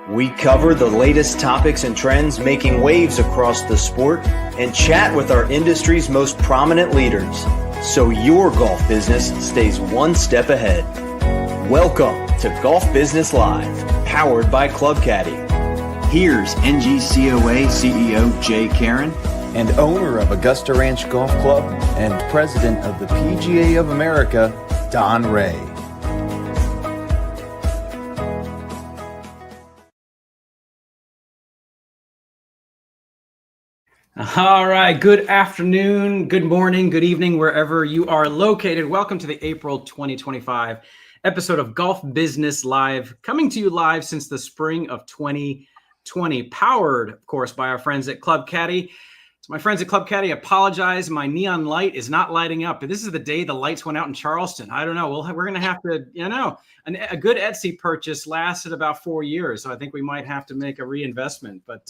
We cover the latest topics and trends making waves across the sport and chat with our industry's most prominent leaders, so your golf business stays one step ahead. Welcome to Golf Business Live, powered by Club Caddie. Here's NGCOA CEO Jay Caron and owner of Augusta Ranch Golf Club and president of the PGA of America, Don Rea. All right. Good afternoon, good morning, good evening, wherever you are located. Welcome to the April 2025 episode of Golf Business Live, coming to you live since the spring of 2020, powered, of course, by our friends at Club Caddie. To my friends at Club Caddie, I apologize. My neon light is not lighting up. This is the day the lights went out in Charleston. I don't know. We're going to have to, a good Etsy purchase lasted about 4 years. So I think we might have to make a reinvestment. But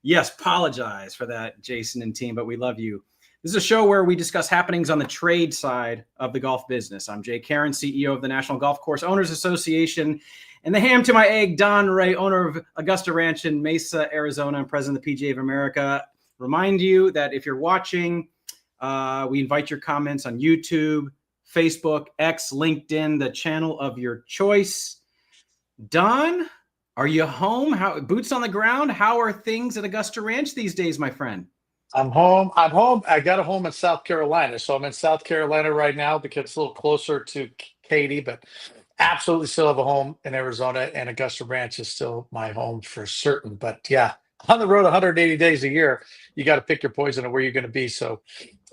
yes, apologize for that, Jason and team, but we love you. This is a show where we discuss happenings on the trade side of the golf business. I'm Jay Caron, CEO of the National Golf Course Owners Association, and the ham to my egg, Don Rea, owner of Augusta Ranch in Mesa, Arizona, and president of the PGA of America. Remind you that if you're watching, we invite your comments on YouTube, Facebook, X, LinkedIn, the channel of your choice. Don, are you home? How boots on the ground? How are things at Augusta Ranch these days, my friend? I'm home. I got a home in South Carolina. So I'm in South Carolina right now because it's a little closer to Katy, but absolutely still have a home in Arizona, and Augusta Ranch is still my home for certain. But yeah, on the road 180 days a year, you got to pick your poison of where you're going to be. So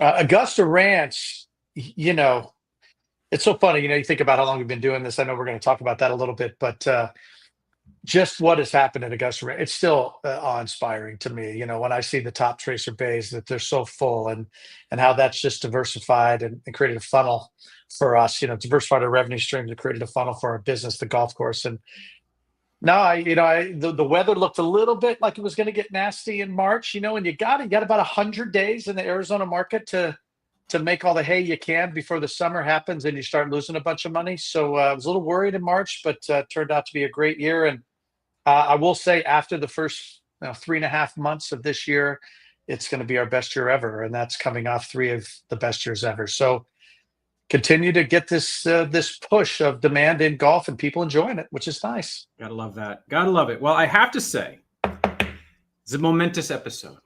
Augusta Ranch, it's so funny. You think about how long we've been doing this. I know we're going to talk about that a little bit, but just what has happened at Augusta Ranch, it's still awe-inspiring to me. When I see the top tracer bays, that they're so full, and how that's just diversified and created a funnel for us. Diversified our revenue streams and created a funnel for our business, the golf course. And now, the weather looked a little bit like it was going to get nasty in March. And you got about 100 days in the Arizona market to make all the hay you can before the summer happens and you start losing a bunch of money. So I was a little worried in March, but turned out to be a great year. And I will say after the first 3.5 months of this year, it's going to be our best year ever. And that's coming off 3 of the best years ever. So continue to get this push of demand in golf and people enjoying it, which is nice. Gotta love that. Gotta love it. Well, I have to say, it's a momentous episode.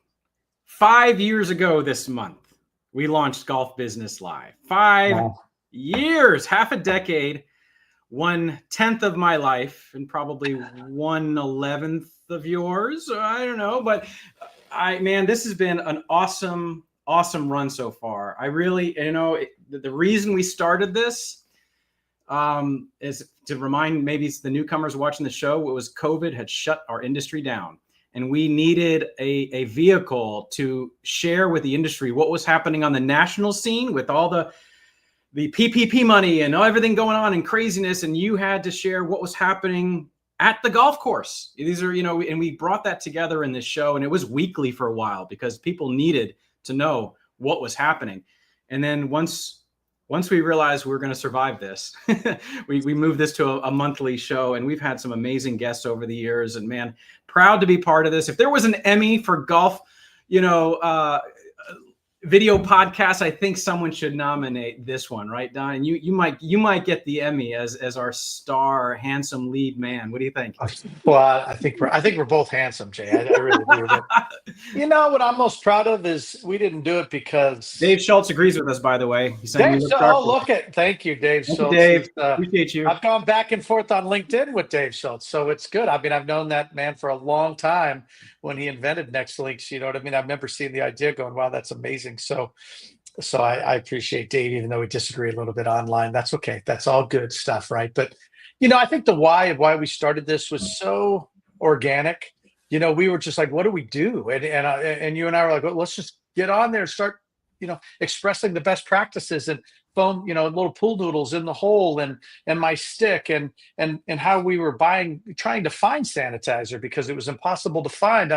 5 years ago this month, we launched Golf Business Live. 5 years, half a decade. 1/10 of my life and probably 1/11 of yours. I don't know, but this has been an awesome run so far. I really, the reason we started this is to remind maybe the newcomers watching the show, it was COVID had shut our industry down, and we needed a vehicle to share with the industry what was happening on the national scene with all the PPP money and everything going on and craziness. And you had to share what was happening at the golf course. These are, and we brought that together in this show, and it was weekly for a while because people needed to know what was happening. And then once we realized we were going to survive this, we moved this to a monthly show, and we've had some amazing guests over the years, and man, proud to be part of this. If there was an Emmy for golf, video podcast, I think someone should nominate this one, right, Don? And you might get the Emmy as our star, handsome lead man. What do you think? Well, I think we're both handsome, Jay. I really do. But what I'm most proud of is we didn't do it because Dave Schultz agrees with us, by the way. Thank you, Dave Schultz. Dave, appreciate you. I've gone back and forth on LinkedIn with Dave Schultz, so it's good. I've known that man for a long time. When he invented Next Links, I remember seeing the idea, going, "Wow, that's amazing." So I appreciate Dave, even though we disagree a little bit online. That's okay. That's all good stuff, right? But I think the why of why we started this was so organic. We were just like, "What do we do?" And you and I were like, "Well, let's just get on there and start, expressing the best practices and foam, little pool noodles in the hole and my stick and how we were trying to find sanitizer because it was impossible to find."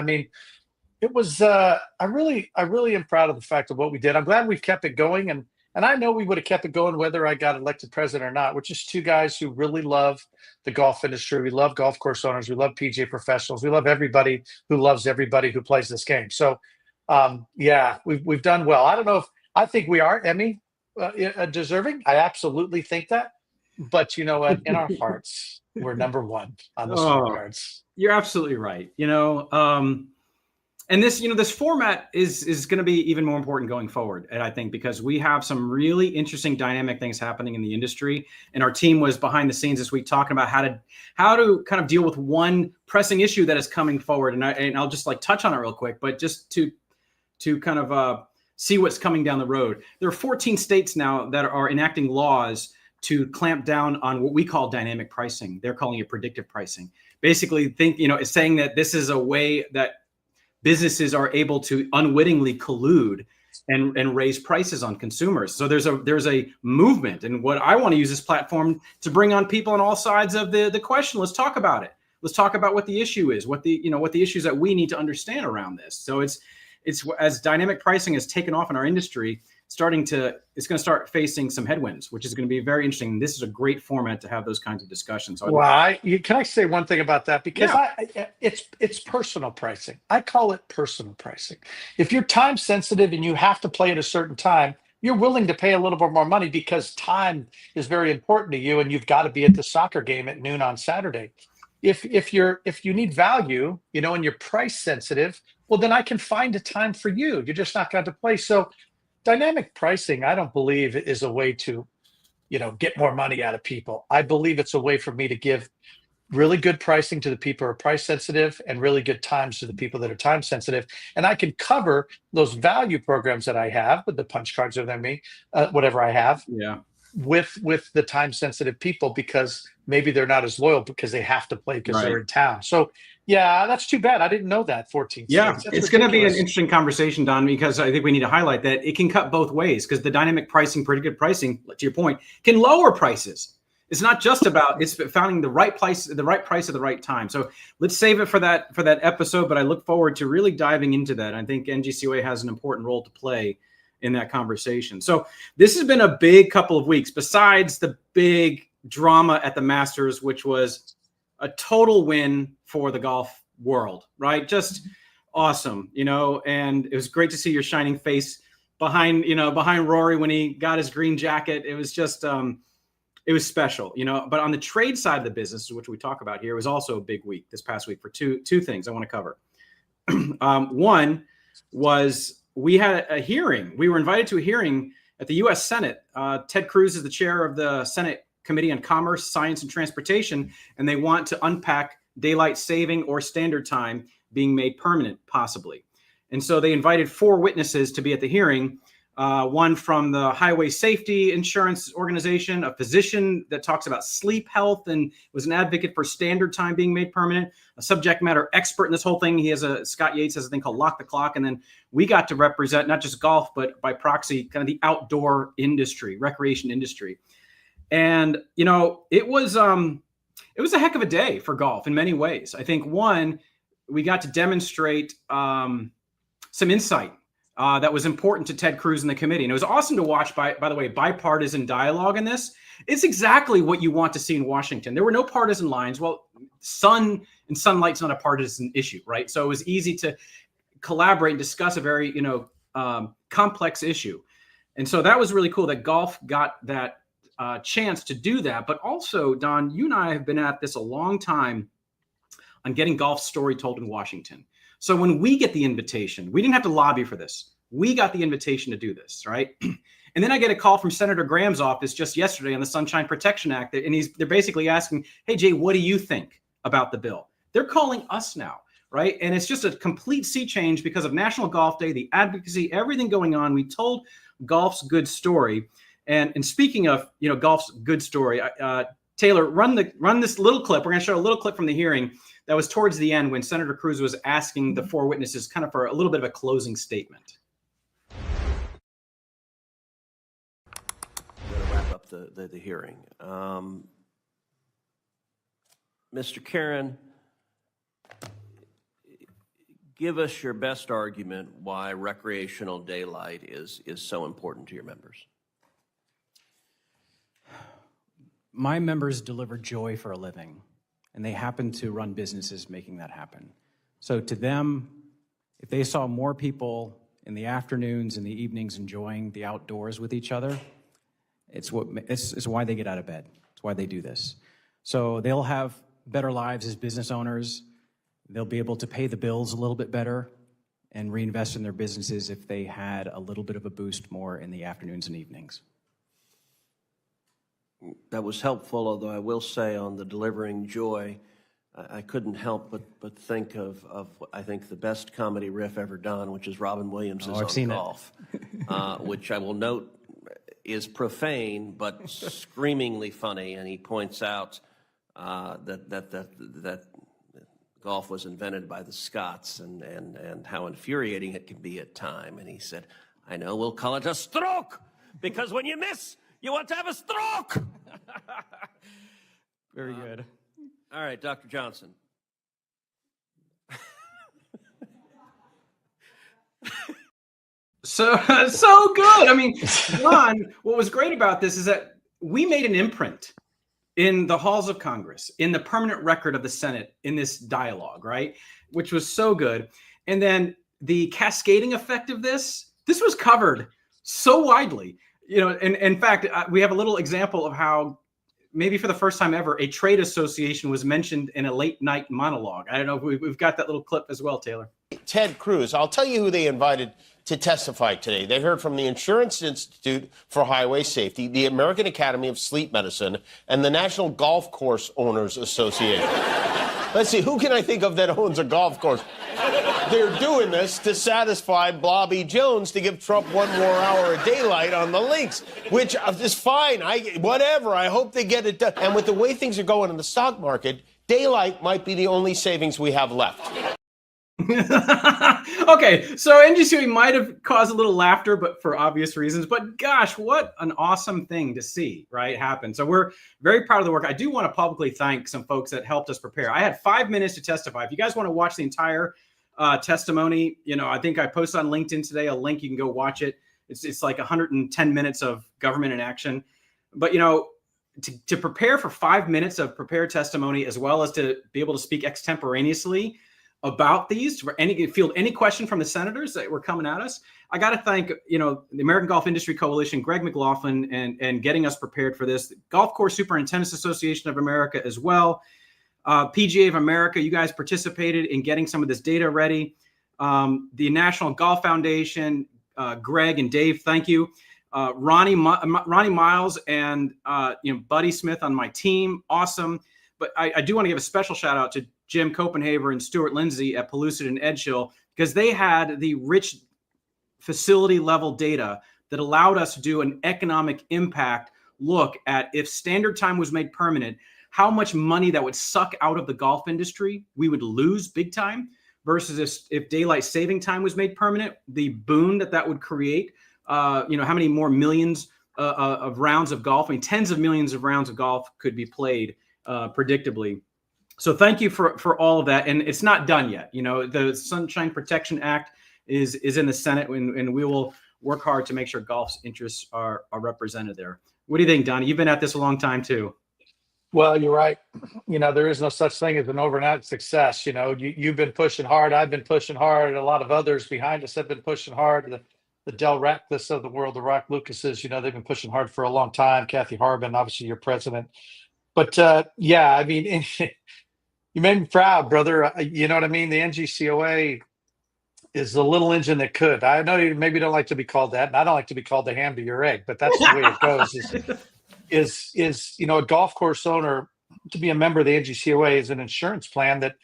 It was, I really am proud of the fact of what we did. I'm glad we've kept it going. And And I know we would have kept it going whether I got elected president or not. We're just two guys who really love the golf industry. We love golf course owners. We love PGA professionals. We love everybody who loves everybody who plays this game. So, yeah, we've done well. I don't know if I think we are Emmy deserving. I absolutely think that. But you know what? In our hearts, we're number one on the scorecards. You're absolutely right. And this format is going to be even more important going forward. And I think because we have some really interesting dynamic things happening in the industry, and our team was behind the scenes this week talking about how to kind of deal with one pressing issue that is coming forward. And I'll just like touch on it real quick, but just to kind of see what's coming down the road. There are 14 states now that are enacting laws to clamp down on what we call dynamic pricing. They're calling it predictive pricing. Basically, it's saying that this is a way that businesses are able to unwittingly collude and raise prices on consumers. So there's a movement, and what I want to use this platform to bring on people on all sides of the question. Let's talk about it. Let's talk about what the issue is, what the issues that we need to understand around this. So it's as dynamic pricing has taken off in our industry, it's going to start facing some headwinds, which is going to be very interesting. This is a great format to have those kinds of discussions. So can I say one thing about that? Because it's personal pricing. I call it personal pricing. If you're time sensitive and you have to play at a certain time, you're willing to pay a little bit more money because time is very important to you, and you've got to be at the soccer game at noon on Saturday. If you need value, and you're price sensitive, well, then I can find a time for you. You're just not going to play. So dynamic pricing, I don't believe, is a way to, get more money out of people. I believe it's a way for me to give really good pricing to the people who are price sensitive and really good times to the people that are time sensitive. And I can cover those value programs that I have with the punch cards or whatever I have. Yeah. With the time sensitive people, because maybe they're not as loyal because they have to play because they're in town. So yeah, that's too bad. I didn't know that 14 states. It's going to be an interesting conversation, Don, because I think we need to highlight that it can cut both ways, because the dynamic pricing, predictive pricing, to your point, can lower prices. It's not just about it's finding the right price at the right time. So let's save it for that episode. But I look forward to really diving into that. I think NGCOA has an important role to play in that conversation. So this has been a big couple of weeks, besides the big drama at the Masters, which was a total win for the golf world, right? Just awesome, and it was great to see your shining face behind Rory when he got his green jacket. It was just, it was special, but on the trade side of the business, which we talk about here, was also a big week this past week for two things I want to cover. One was, we had a hearing. We were invited to a hearing at the U.S. Senate. Ted Cruz is the chair of the Senate Committee on Commerce, Science, and Transportation, and they want to unpack daylight saving or standard time being made permanent, possibly. And so they invited 4 witnesses to be at the hearing. One from the Highway Safety Insurance Organization, a physician that talks about sleep health and was an advocate for standard time being made permanent, a subject matter expert in this whole thing. Scott Yates has a thing called Lock the Clock. And then we got to represent not just golf, but by proxy, kind of the outdoor industry, recreation industry. And, it was a heck of a day for golf in many ways. I think, one, we got to demonstrate some insight that was important to Ted Cruz and the committee. And it was awesome to watch, by the way, bipartisan dialogue in this. It's exactly what you want to see in Washington. There were no partisan lines. Well, sun and sunlight's not a partisan issue, right? So it was easy to collaborate and discuss a very, complex issue. And so that was really cool that golf got that chance to do that. But also, Don, you and I have been at this a long time on getting golf's story told in Washington. So when we get the invitation, we didn't have to lobby for this. We got the invitation to do this, right? And then I get a call from Senator Graham's office just yesterday on the Sunshine Protection Act. And they're basically asking, hey, Jay, what do you think about the bill? They're calling us now, right? And it's just a complete sea change because of National Golf Day, the advocacy, everything going on. We told golf's good story. And speaking of, golf's good story, Taylor, run this little clip. We're going to show a little clip from the hearing that was towards the end when Senator Cruz was asking the 4 witnesses kind of for a little bit of a closing statement. I'm going to wrap up the hearing. Mr. Karen, give us your best argument why recreational daylight is so important to your members. my members deliver joy for a living, and they happen to run businesses making that happen. So to them, if they saw more people in the afternoons and the evenings enjoying the outdoors with each other, it's why they get out of bed. It's why they do this. So they'll have better lives as business owners. They'll be able to pay the bills a little bit better and reinvest in their businesses if they had a little bit of a boost more in the afternoons and evenings. That was helpful, although I will say on the delivering joy, I couldn't help but think of I think the best comedy riff ever done, which is Robin Williams' on golf, which I will note is profane but screamingly funny, and he points out that golf was invented by the Scots and how infuriating it can be at time. And he said, "I know, we'll call it a stroke, because when you miss, you want to have a stroke." Very good. All right, Dr. Johnson. So good. I mean, Don, what was great about this is that we made an imprint in the halls of Congress, in the permanent record of the Senate, in this dialogue, right? Which was so good. And then the cascading effect of this was covered so widely. You know, and in fact, we have a little example of how maybe for the first time ever, a trade association was mentioned in a late night monologue. I don't know if we've got that little clip as well, Taylor. Ted Cruz. I'll tell you who they invited to testify today. They heard from the Insurance Institute for Highway Safety, the American Academy of Sleep Medicine, and the National Golf Course Owners Association. Let's see, who can I think of that owns a golf course? They're doing this to satisfy Blobby Jones to give Trump one more hour of daylight on the links, which is fine. Whatever. I hope they get it done. And with the way things are going in the stock market, daylight might be the only savings we have left. Okay, so NGCOA might have caused a little laughter, but for obvious reasons. But gosh, what an awesome thing to see, right, happen. So we're very proud of the work. I do want to publicly thank some folks that helped us prepare. I had 5 minutes to testify. If you guys want to watch the entire testimony, you know, I think I posted on LinkedIn today a link. You can go watch it. It's like 110 minutes of government in action. But, you know, to prepare for 5 minutes of prepared testimony, as well as to be able to speak extemporaneously about these, for field any question from the senators that were coming at us. I got to thank, you know, the American Golf Industry Coalition, Greg McLaughlin, and getting us prepared for this. Golf Course Superintendents Association of America as well. PGA of America, you guys participated in getting some of this data ready. The National Golf Foundation, Greg and Dave, thank you. Ronnie Miles and Buddy Smith on my team, awesome. But I do want to give a special shout out to Jim Copenhaver and Stuart Lindsay at Pellucid and Edgehill, because they had the rich facility level data that allowed us to do an economic impact look at if standard time was made permanent, how much money that would suck out of the golf industry we would lose big time, versus if daylight saving time was made permanent, the boon that would create. How many more millions of rounds of golf, I mean, tens of millions of rounds of golf could be played predictably. So thank you for all of that. And it's not done yet. You know, the Sunshine Protection Act is in the Senate, and we will work hard to make sure golf's interests are represented there. What do you think, Donnie? You've been at this a long time too. Well, you're right. You know, there is no such thing as an overnight success. You know, you've been pushing hard. I've been pushing hard. A lot of others behind us have been pushing hard. The Del Ratcliffes of the world, the Rock Lucases, you know, they've been pushing hard for a long time. Kathy Harbin, obviously your president. But yeah, I mean, you made me proud, brother. You know what I mean? The NGCOA is the little engine that could. I know you maybe don't like to be called that, and I don't like to be called the ham to your egg, but that's the way it goes. Is you know, a golf course owner, to be a member of the NGCOA is an insurance plan that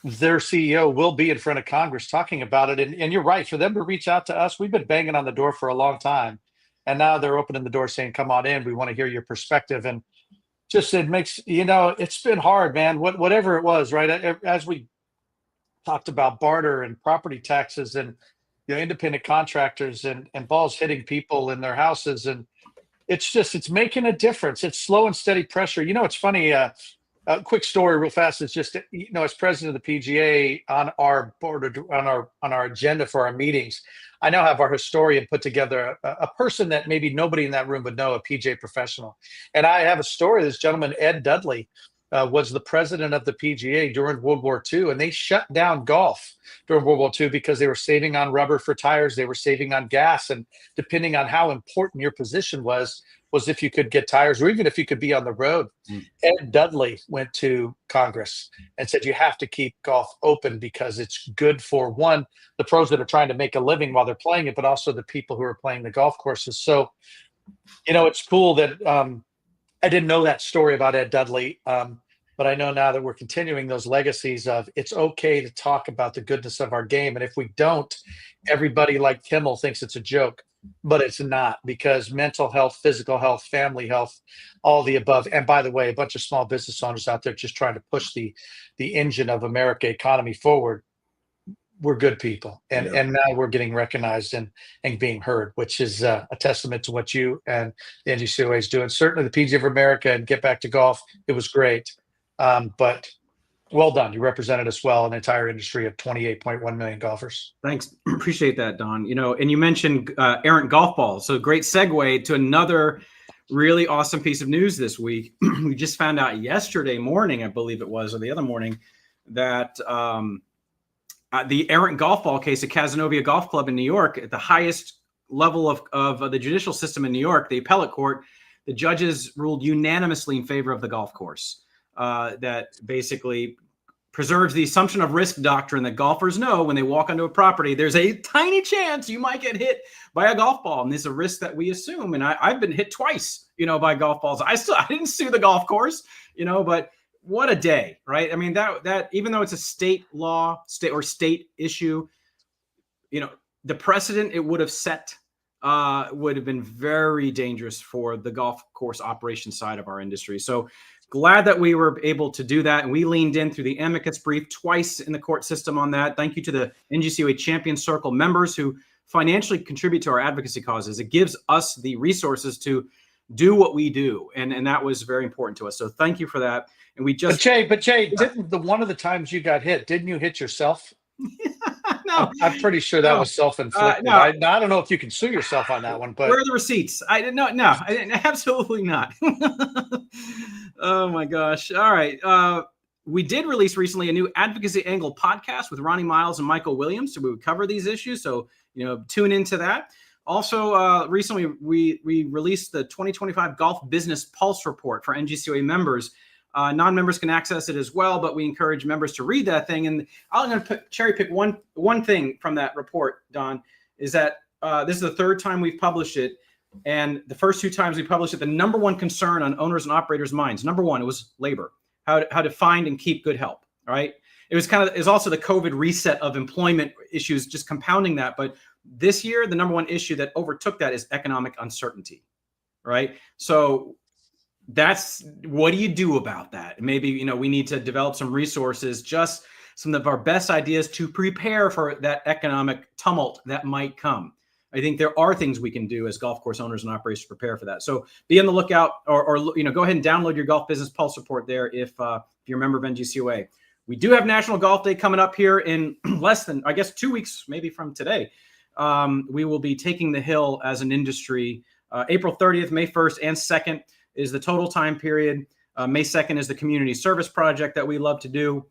their CEO will be in front of Congress talking about it. And you're right, for them to reach out to us, we've been banging on the door for a long time. And now they're opening the door saying, come on in, we want to hear your perspective. And just, it makes, you know, it's been hard, man, whatever it was, right? As we talked about barter and property taxes and, you know, independent contractors and balls hitting people in their houses. And it's making a difference. It's slow and steady pressure. You know, it's funny, A quick story, real fast. Is just as president of the PGA on our board on our agenda for our meetings, I now have our historian put together a person that maybe nobody in that room would know, a PGA professional. And I have a story. This gentleman, Ed Dudley, was the president of the PGA during World War II, and they shut down golf during World War II because they were saving on rubber for tires, they were saving on gas, and depending on how important your position was if you could get tires or even if you could be on the road. Ed Dudley went to Congress and said you have to keep golf open because it's good for, one, the pros that are trying to make a living while they're playing it, but also the people who are playing the golf courses. So, it's cool that I didn't know that story about Ed Dudley, but I know now that we're continuing those legacies of it's okay to talk about the goodness of our game. And if we don't, everybody like Kimmel thinks it's a joke. But it's not, because mental health, physical health, family health, all the above. And by the way, a bunch of small business owners out there just trying to push the engine of America economy forward. We're good people. And now we're getting recognized and being heard, which is a testament to what you and the NGCOA is doing. Certainly the PGA of America and Get Back to Golf, it was great. But well done. You represented us well in an entire industry of 28.1 million golfers. Thanks. Appreciate that, Don. And you mentioned errant golf balls. So great segue to another really awesome piece of news this week. We just found out yesterday morning, I believe it was, or the other morning, that the errant golf ball case at Cazenovia Golf Club in New York, at the highest level of the judicial system in New York, the appellate court, the judges ruled unanimously in favor of the golf course. That basically preserves the assumption of risk doctrine that golfers know when they walk onto a property, there's a tiny chance you might get hit by a golf ball. And there's a risk that we assume. And I've been hit twice, by golf balls. I didn't sue the golf course, but what a day, right? I mean, that even though it's a state law, state issue, the precedent it would have set would have been very dangerous for the golf course operation side of our industry. So glad that we were able to do that. And we leaned in through the amicus brief twice in the court system on that. Thank you to the NGCOA Champion Circle members who financially contribute to our advocacy causes. It gives us the resources to do what we do. And that was very important to us. So thank you for that. And we just... But Jay, didn't one of the times you got hit, didn't you hit yourself? No. I'm pretty sure that was self-inflicted. No. I don't know if you can sue yourself on that one, but... Where are the receipts? I didn't know. No, I didn't, absolutely not. Oh my gosh. All right. We did release recently a new Advocacy Angle podcast with Ronnie Miles and Michael Williams. So we would cover these issues. So, tune into that. Also, recently we released the 2025 Golf Business Pulse Report for NGCOA members. Non-members can access it as well, but we encourage members to read that thing. And I'm going to cherry pick one thing from that report, Don, is that this is the third time we've published it. And the first two times we published it, the number one concern on owners and operators' minds, number one, it was labor, how to find and keep good help, right? It was also the COVID reset of employment issues, just compounding that. But this year, the number one issue that overtook that is economic uncertainty, right? So that's, what do you do about that? Maybe, we need to develop some resources, just some of our best ideas to prepare for that economic tumult that might come. I think there are things we can do as golf course owners and operators to prepare for that. So be on the lookout, or go ahead and download your Golf Business Pulse report there if you're a member of NGCOA. We do have National Golf Day coming up here in less than, 2 weeks, maybe from today. We will be taking the hill as an industry. April 30th, May 1st, and 2nd is the total time period. May 2nd is the community service project that we love to do.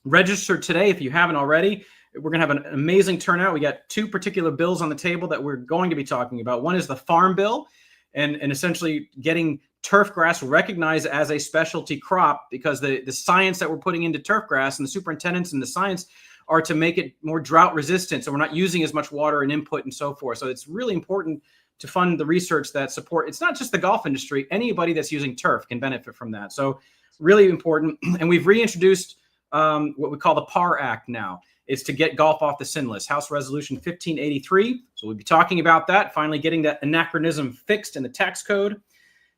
Register today if you haven't already. We're going to have an amazing turnout. We got two particular bills on the table that we're going to be talking about. One is the Farm Bill, and essentially getting turf grass recognized as a specialty crop, because the science that we're putting into turf grass, and the superintendents and the science, are to make it more drought resistant, so we're not using as much water and input and so forth. So it's really important to fund the research that support. It's not just the golf industry. Anybody that's using turf can benefit from that. So really important. And we've reintroduced what we call the PAR Act now. It's to get golf off the sin list, House Resolution 1583. So we'll be talking about that, finally getting that anachronism fixed in the tax code.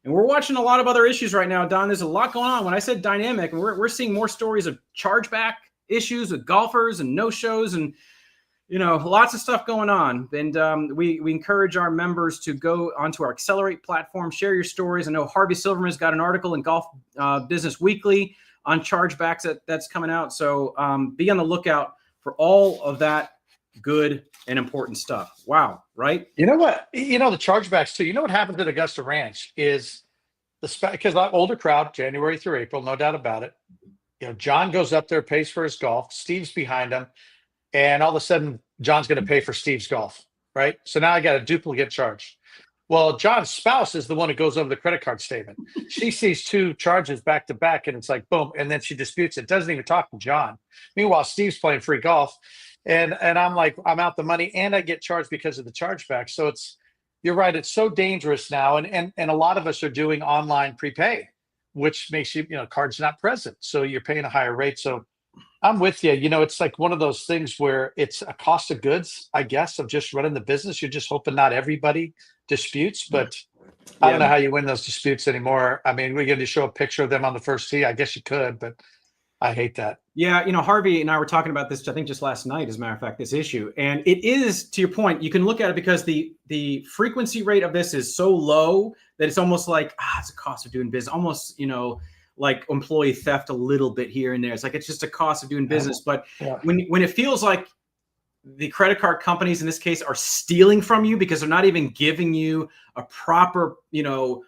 And we're watching a lot of other issues right now, Don. There's a lot going on. When I said dynamic, we're seeing more stories of chargeback issues with golfers and no-shows, and lots of stuff going on. And we encourage our members to go onto our Accelerate platform, share your stories. I know Harvey Silverman's got an article in Golf Business Weekly on chargebacks that's coming out. So be on the lookout for all of that good and important stuff. Wow, right? You know what? You know, the chargebacks too. You know what happens at Augusta Ranch is because older crowd, January through April, no doubt about it. You know, John goes up there, pays for his golf. Steve's behind him, and all of a sudden, John's going to pay for Steve's golf, right? So now I got a duplicate charge. Well, John's spouse is the one who goes over the credit card statement. She sees two charges back to back, and it's like, boom. And then she disputes it. Doesn't even talk to John. Meanwhile, Steve's playing free golf. And I'm like, I'm out the money, and I get charged because of the chargeback. So you're right. It's so dangerous now. And a lot of us are doing online prepay, which makes card's not present. So you're paying a higher rate. So I'm with you. You know, it's like one of those things where it's a cost of goods, I guess, of just running the business. You're just hoping not everybody disputes, but I don't know how you win those disputes anymore. I mean, we're going to show a picture of them on the first tee. I guess you could, but I hate that. Yeah, Harvey and I were talking about this, I think just last night, as a matter of fact, this issue. And it is, to your point, you can look at it because the frequency rate of this is so low that it's almost like, it's a cost of doing business. Almost, like employee theft a little bit here and there. It's like, it's just a cost of doing business. But when it feels like the credit card companies in this case are stealing from you because they're not even giving you a proper,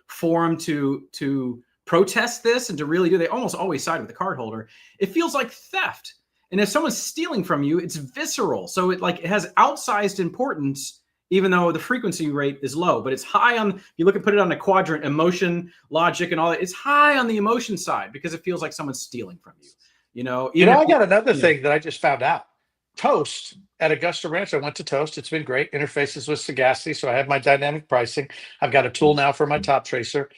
forum to protest this and to really do, they almost always side with the cardholder. It feels like theft. And if someone's stealing from you, it's visceral. So it has outsized importance, even though the frequency rate is low, but it's high on, if you look at, put it on a quadrant, emotion, logic, and all that, it's high on the emotion side because it feels like someone's stealing from you. I got another thing that I just found out. Toast at Augusta Ranch. I went to Toast. It's been great. Interfaces with Sagacity. So I have my dynamic pricing. I've got a tool now for my top tracer.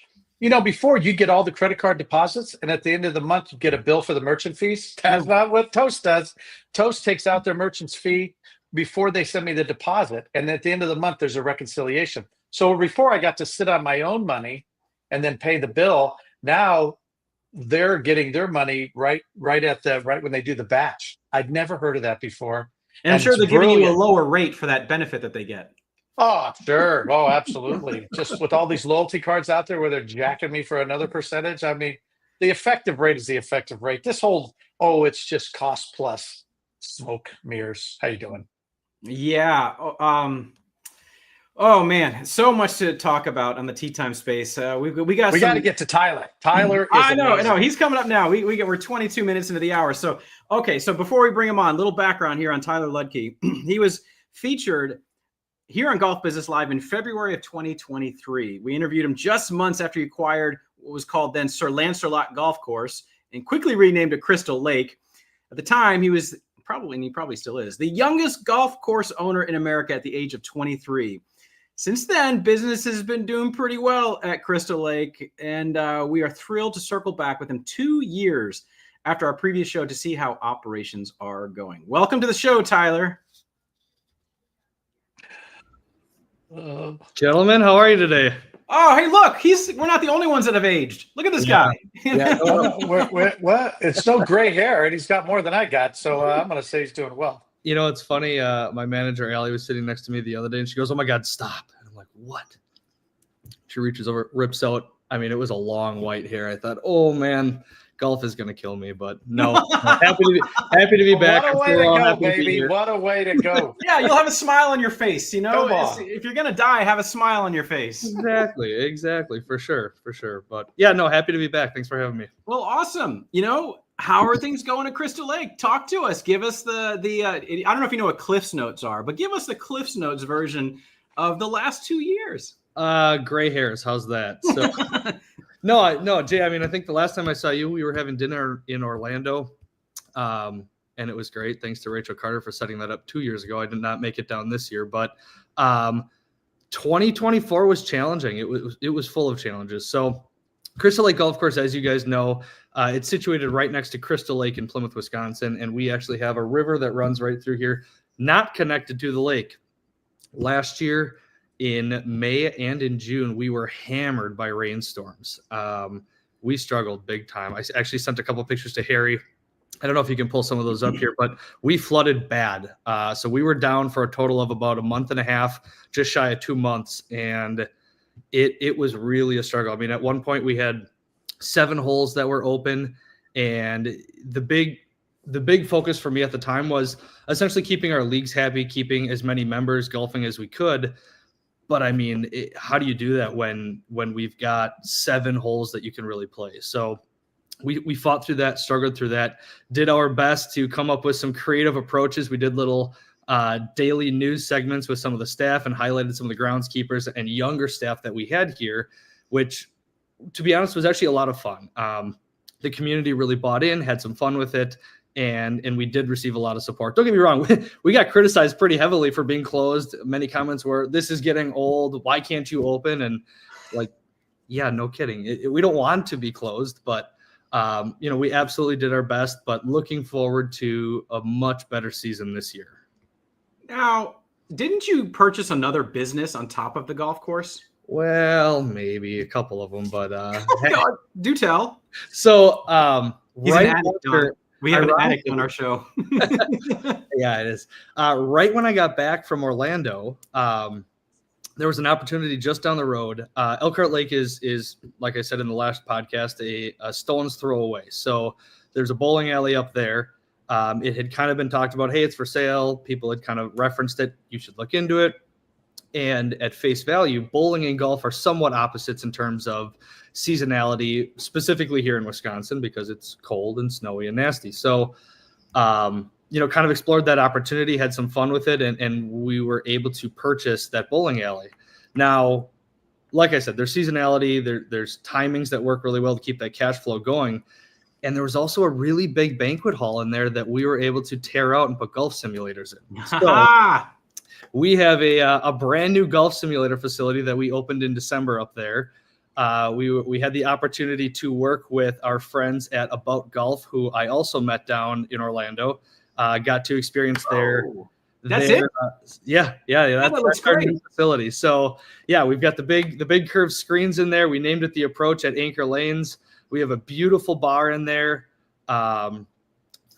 Before you get all the credit card deposits, and at the end of the month, you get a bill for the merchant fees. That's not what Toast does. Toast takes out their merchant's fee before they send me the deposit. And at the end of the month, there's a reconciliation. So before I got to sit on my own money and then pay the bill, now they're getting their money right when they do the batch. I'd never heard of that before. And I'm sure they're giving you a lower rate for that benefit that they get. Oh, sure. Oh, absolutely. Just with all these loyalty cards out there where they're jacking me for another percentage. I mean, the effective rate is the effective rate. This whole, it's just cost plus smoke mirrors. How you doing? Yeah. Oh man, so much to talk about on the tea time space. We got to get to Tyler. Tyler is I know. He's coming up now. We're 22 minutes into the hour. So before we bring him on, a little background here on Tyler Luedtke. He was featured here on Golf Business Live in February of 2023. We interviewed him just months after he acquired what was called then Sir Lancelot Golf Course and quickly renamed it Crystal Lake. At the time, he was and he probably still is, the youngest golf course owner in America at the age of 23. Since then, business has been doing pretty well at Crystal Lake, and we are thrilled to circle back with him 2 years after our previous show to see how operations are going. Welcome to the show, Tyler. Gentlemen, how are you today? Oh, hey, look, we're not the only ones that have aged. Look at this guy. What? It's no gray hair, and he's got more than I got, so I'm going to say he's doing well. It's funny. My manager, Allie, was sitting next to me the other day, and she goes, "Oh, my God, stop." And I'm like, "What?" She reaches over, rips out. I mean, it was a long white hair. I thought, oh, man, golf is going to kill me. But no, happy to be back. What a way to go, baby. What a way to go. Yeah, you'll have a smile on your face. If you're going to die, have a smile on your face. Exactly. For sure. But yeah, no, happy to be back. Thanks for having me. Well, awesome. How are things going at Crystal Lake? Talk to us. Give us I don't know if you know what Cliff's Notes are, but give us the Cliff's Notes version of the last 2 years. Gray hairs. How's that? So, no, Jay, I mean, I think the last time I saw you, we were having dinner in Orlando, and it was great. Thanks to Rachel Carter for setting that up 2 years ago. I did not make it down this year, but 2024 was challenging. It was full of challenges. So Crystal Lake Golf Course, as you guys know, it's situated right next to Crystal Lake in Plymouth, Wisconsin, and we actually have a river that runs right through here, not connected to the lake. Last year in May and in June, we were hammered by rainstorms. We struggled big time. I actually sent a couple of pictures to Harry. I don't know if you can pull some of those up here, but we flooded bad. So we were down for a total of about a month and a half, just shy of 2 months, and it was really a struggle. I mean, at one point we had 7 holes that were open, And the big focus for me at the time was essentially keeping our leagues happy, keeping as many members golfing as we could. But I mean, how do you do that when we've got 7 holes that you can really play? So we fought through that, struggled through that, did our best to come up with some creative approaches. We did little daily news segments with some of the staff and highlighted some of the groundskeepers and younger staff that we had here, which, to be honest, was actually a lot of fun. The community really bought in, had some fun with it, and we did receive a lot of support. Don't get me wrong, we got criticized pretty heavily for being closed. Many comments were, "This is getting old. Why can't you open?" And like, yeah, no kidding. We don't want to be closed, but we absolutely did our best. But looking forward to a much better season this year. Now, didn't you purchase another business on top of the golf course? Well, maybe a couple of them, but do tell. So He's right an addict, after, we have an addict on our show. Yeah, it is. Right when I got back from Orlando, there was an opportunity just down the road. Elkhart Lake is like I said in the last podcast, a stone's throw away. So there's a bowling alley up there. It had kind of been talked about, hey, it's for sale. People had kind of referenced it. You should look into it. And at face value, bowling and golf are somewhat opposites in terms of seasonality, specifically here in Wisconsin, because it's cold and snowy and nasty. So, kind of explored that opportunity, had some fun with it, and we were able to purchase that bowling alley. Now, like I said, there's seasonality, there's timings that work really well to keep that cash flow going. And there was also a really big banquet hall in there that we were able to tear out and put golf simulators in. So we have a brand new golf simulator facility that we opened in December up there. We had the opportunity to work with our friends at About Golf, who I also met down in Orlando. Got to experience their That's it. Yeah. That looks our great. new facility. So yeah, we've got the big curved screens in there. We named it the Approach at Anchor Lanes. We have a beautiful bar in there.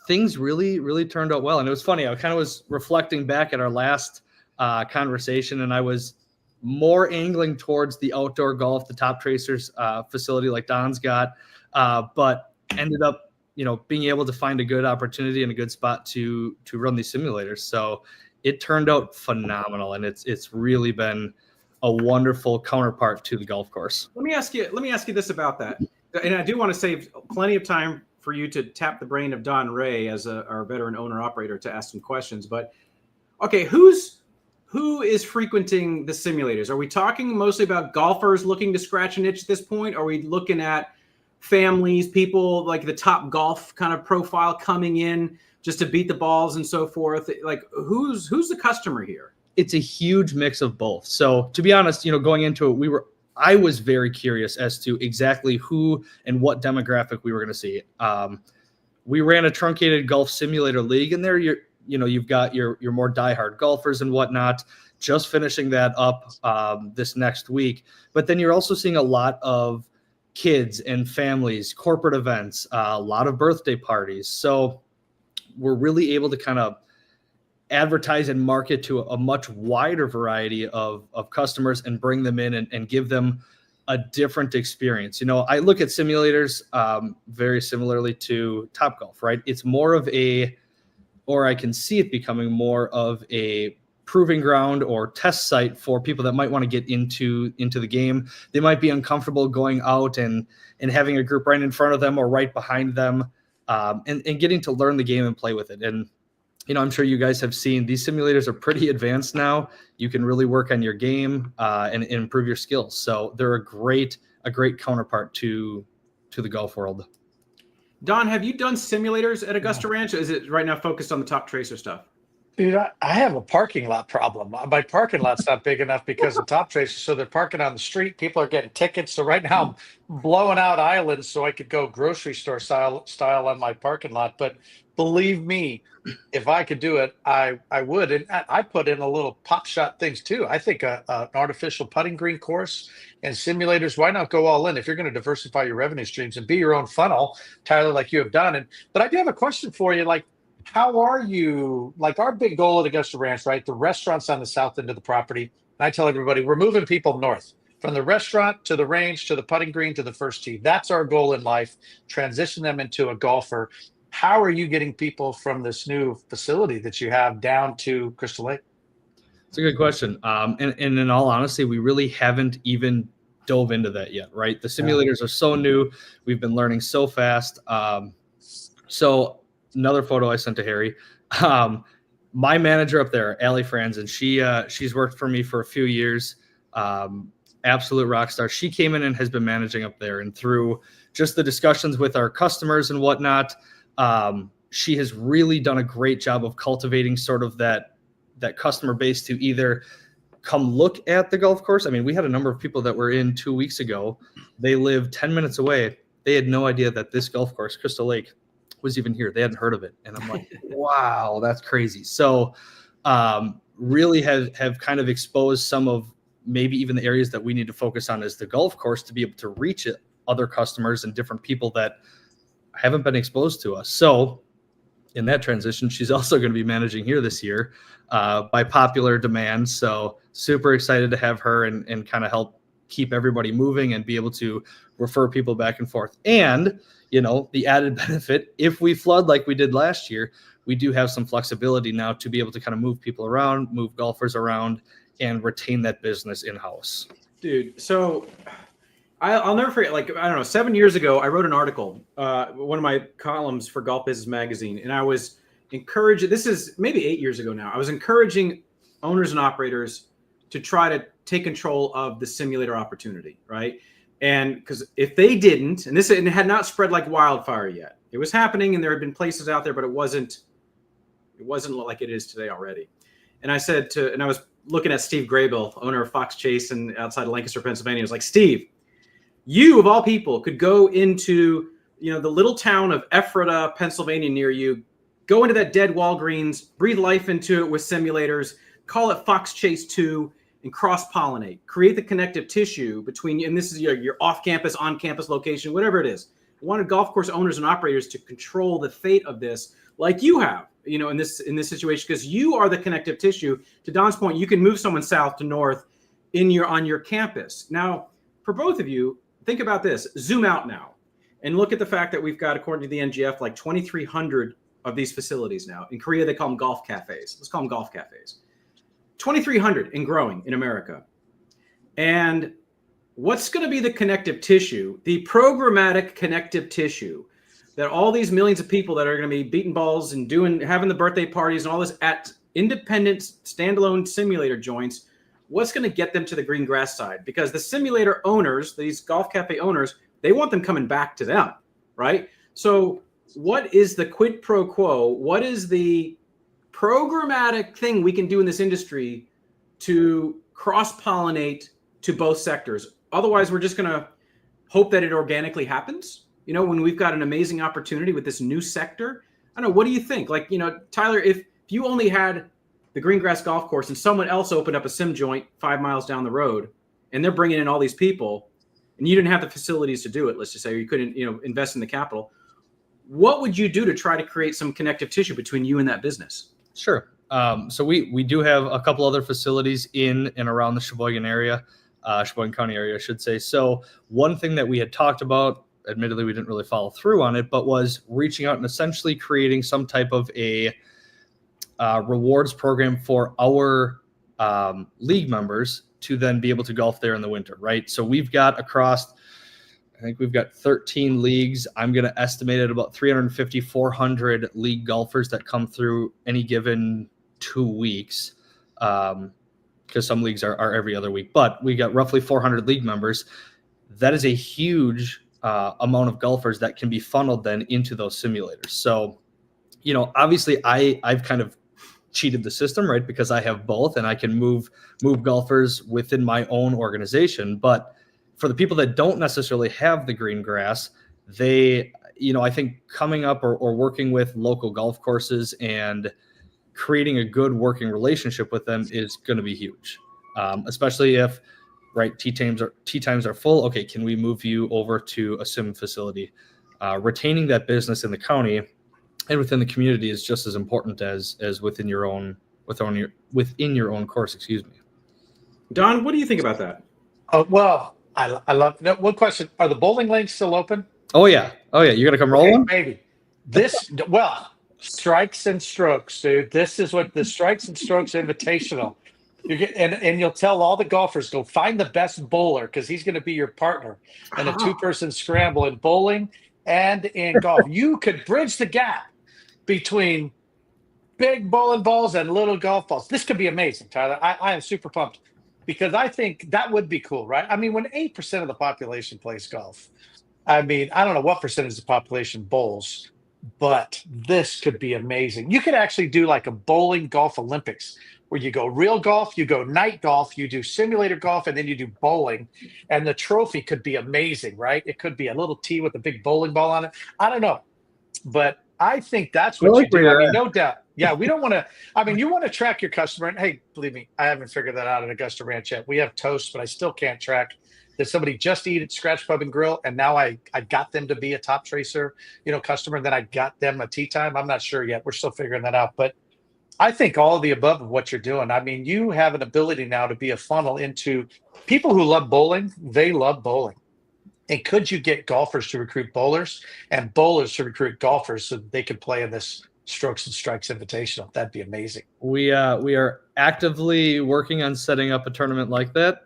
Things really turned out well, and it was funny. I kind of was reflecting back at our last conversation, and I was more angling towards the outdoor golf, the Top Tracers facility like Don's got, but ended up being able to find a good opportunity and a good spot to run these simulators. So it turned out phenomenal, and it's really been a wonderful counterpart to the golf course. Let me ask you this about that, and I do want to save plenty of time for you to tap the brain of Don Rea as our veteran owner operator to ask some questions. But okay, who is frequenting the simulators? Are we talking mostly about golfers looking to scratch an itch at this point? Are we looking at families, people like the Top Golf kind of profile coming in just to beat the balls and so forth? Like who's the customer here? It's a huge mix of both. So to be honest, going into it, I was very curious as to exactly who and what demographic we were going to see. We ran a truncated golf simulator league, and there you've got your more diehard golfers and whatnot, just finishing that up this next week. But then you're also seeing a lot of kids and families, corporate events, a lot of birthday parties. So we're really able to kind of advertise and market to a much wider variety of customers and bring them in and give them a different experience. I look at simulators very similarly to Topgolf, right? It's more of or I can see it becoming more of a proving ground or test site for people that might want to get into the game. They might be uncomfortable going out and having a group right in front of them or right behind them, and getting to learn the game and play with it. And I'm sure you guys have seen these simulators are pretty advanced now. You can really work on your game and improve your skills. So they're a great counterpart to the golf world. Don, have you done simulators at Augusta Ranch? Or is it right now focused on the Top Tracer stuff? Dude, I have a parking lot problem. My parking lot's not big enough because of Top Tracers, so they're parking on the street. People are getting tickets. So right now I'm blowing out islands so I could go grocery store style on my parking lot. But believe me, if I could do it, I would. And I put in a little pop shot things too. I think an artificial putting green course and simulators, why not go all in if you're going to diversify your revenue streams and be your own funnel, Tyler, like you have done. But I do have a question for you. Like, how are you? Like, our big goal at Augusta Ranch, right? The restaurant's on the south end of the property. And I tell everybody, we're moving people north. from the restaurant to the range to the putting green to the first tee. That's our goal in life. Transition them into a golfer. How are you getting people from this new facility that you have down to Crystal Lake? It's a good question. And in all honesty, we really haven't even dove into that yet, right? The simulators are so new. We've been learning so fast. So another photo I sent to Harry. My manager up there, Allie Franzen, she's worked for me for a few years. Absolute rock star. She came in and has been managing up there, and through just the discussions with our customers and whatnot, she has really done a great job of cultivating sort of that customer base to either come look at the golf course. I mean, we had a number of people that were in 2 weeks ago. They lived 10 minutes away. They had no idea that this golf course, Crystal Lake, was even here. They hadn't heard of it. And I'm like, wow, that's crazy. So really have kind of exposed some of maybe even the areas that we need to focus on as the golf course to be able to reach other customers and different people that haven't been exposed to us. So in that transition, she's also going to be managing here this year by popular demand. So super excited to have her and kind of help keep everybody moving and be able to refer people back and forth. And, the added benefit, if we flood like we did last year, we do have some flexibility now to be able to kind of move people around, move golfers around, and retain that business in-house. Dude, so I'll never forget, 7 years ago, I wrote an article, one of my columns for Golf Business Magazine, and I was encouraging, this is maybe 8 years ago now, I was encouraging owners and operators to try to take control of the simulator opportunity, right? And because if they didn't, and it had not spread like wildfire yet, it was happening and there had been places out there, but it wasn't like it is today already. And I was looking at Steve Graybill, owner of Fox Chase and outside of Lancaster, Pennsylvania. I was like, Steve, you of all people could go into, the little town of Ephrata, Pennsylvania near you, go into that dead Walgreens, breathe life into it with simulators, call it Fox Chase 2, and cross-pollinate, create the connective tissue between you, and this is your off-campus, on-campus location, whatever it is. I wanted golf course owners and operators to control the fate of this like you have, in this situation, because you are the connective tissue. To Don's point, you can move someone south to north on your campus. Now, for both of you, think about this. Zoom out now and look at the fact that we've got, according to the NGF, like 2,300 of these facilities now. In Korea, they call them golf cafes. Let's call them golf cafes. 2,300 and growing in America. And what's going to be the connective tissue, the programmatic connective tissue that all these millions of people that are going to be beating balls and having the birthday parties and all this at independent standalone simulator joints, what's going to get them to the green grass side? Because the simulator owners, these golf cafe owners, they want them coming back to them, right? So what is the quid pro quo? What is the programmatic thing we can do in this industry to cross-pollinate to both sectors? Otherwise, we're just going to hope that it organically happens. When we've got an amazing opportunity with this new sector, I don't know, what do you think? Tyler, if you only had the green grass golf course and someone else opened up a sim joint 5 miles down the road and they're bringing in all these people and you didn't have the facilities to do it, let's just say, or you couldn't, invest in the capital, what would you do to try to create some connective tissue between you and that business? Sure. So we do have a couple other facilities in and around the Sheboygan area, Sheboygan County area, I should say. So one thing that we had talked about, admittedly, we didn't really follow through on it, but was reaching out and essentially creating some type of a rewards program for our league members to then be able to golf there in the winter, right? So we've got I think we've got 13 leagues. I'm going to estimate at about 350, 400 league golfers that come through any given 2 weeks, because some leagues are every other week. But we got roughly 400 league members. That is a huge amount of golfers that can be funneled then into those simulators. So, obviously I've kind of cheated the system, right? Because I have both and I can move golfers within my own organization. But for the people that don't necessarily have the green grass, they, I think coming up or working with local golf courses and creating a good working relationship with them is going to be huge, especially if, right, tee times are full. Okay, can we move you over to a sim facility? Retaining that business in the county and within the community is just as important as within your own course. Excuse me. Don, what do you think about that? Oh, well, I love no, one question. Are the bowling lanes still open? Oh yeah. You got to come roll Okay, one. maybe. Well, strikes and strokes, dude. This is what the Strikes and Strokes Invitational. You get and you'll tell all the golfers, go find the best bowler because he's going to be your partner in a two-person scramble in bowling and in golf. You could bridge the gap between big bowling balls and little golf balls. This could be amazing, Tyler. I am super pumped because I think that would be cool, right? I mean, when 8% of the population plays golf, I mean, I don't know what percentage of the population bowls, but this could be amazing. You could actually do like a bowling golf Olympics where you go real golf, you go night golf, you do simulator golf, and then you do bowling. And the trophy could be amazing, right? It could be a little tee with a big bowling ball on it. I don't know. But I think that's what you do. I mean, no doubt. Yeah, we don't want to. I mean, you want to track your customer. And hey, believe me, I haven't figured that out at Augusta Ranch yet. We have toast, but I still can't track. Did somebody just eat at Scratch Pub and Grill, and now I got them to be a Top Tracer, customer, and then I got them a tea time? I'm not sure yet. We're still figuring that out. But I think all of the above of what you're doing. I mean, you have an ability now to be a funnel into people who love bowling. They love bowling. And could you get golfers to recruit bowlers and bowlers to recruit golfers so they could play in this Strokes and Strikes Invitational? That'd be amazing. We are actively working on setting up a tournament like that.